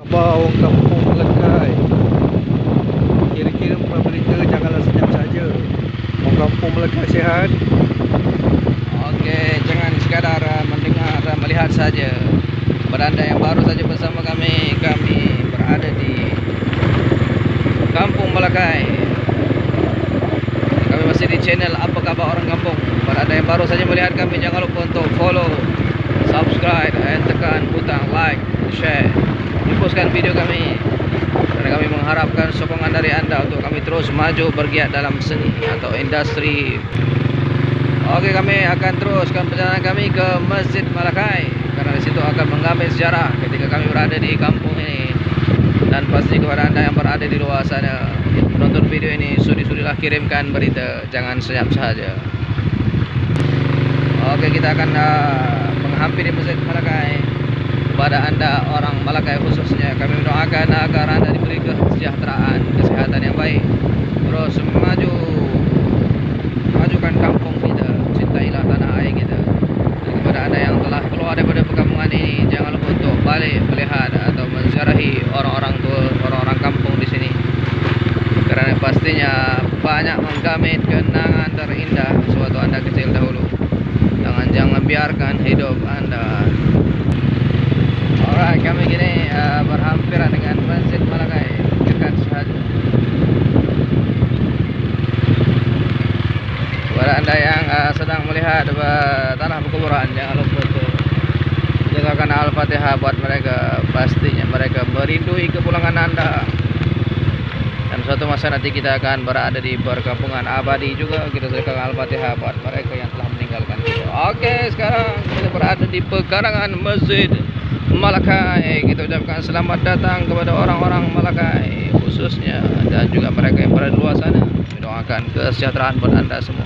Bawang kampung Melekai. Kira-kira berita janganlah senyap saja. Orang kampung Melekai sihat. Okey, jangan sekadar mendengar dan melihat saja. Kepada anda yang baru saja bersama kami berada di Kampung Melekai. Kami masih di channel Apa Khabar Orang Kampung. Pada anda yang baru saja melihat kami, jangan lupa untuk follow, subscribe, dan tekan butang like, share, repostkan video kami. Karena kami mengharapkan sokongan dari anda untuk kami terus maju bergiat dalam seni atau industri. Okey, kami akan teruskan perjalanan kami ke Masjid Melekai, karena di situ akan mengambil sejarah ketika kami berada di kampung ini. Dan pasti kepada anda yang berada di luar sana menonton video ini, sudi-sudilah kirimkan berita, jangan senyap saja. Okey, kita akan menghampiri Masjid Melekai. Kepada anda orang Melekai khususnya, kami mendoakan agar anda diberi kesejahteraan, kesehatan yang baik, terus majukan kampung kita, cintailah tanah air kita. Dan kepada anda yang telah keluar daripada perkampungan ini, jangan lupa untuk balik melihat atau menziarahi orang-orang kampung di sini, kerana pastinya banyak menggamit kenangan terindah sewaktu anda kecil dahulu. Jangan biarkan hidup anda. Alright, kami kini berhampiran dengan Masjid Melekai, dekat sahaja. Kepada anda yang sedang melihat tanah perkuburan, jangan lupa untuk menjadikan Al-Fatihah buat mereka. Pastinya mereka merindui kepulangan anda. Dan suatu masa nanti kita akan berada di perkampungan abadi juga. Kita sedekahkan Al-Fatihah buat mereka yang telah meninggalkan kita. Okey, sekarang kita berada di pekarangan Masjid Melekai. Kita ucapkan selamat datang kepada orang-orang Melekai khususnya, dan juga mereka yang berada di luar sana. Doakan kesejahteraan buat anda semua.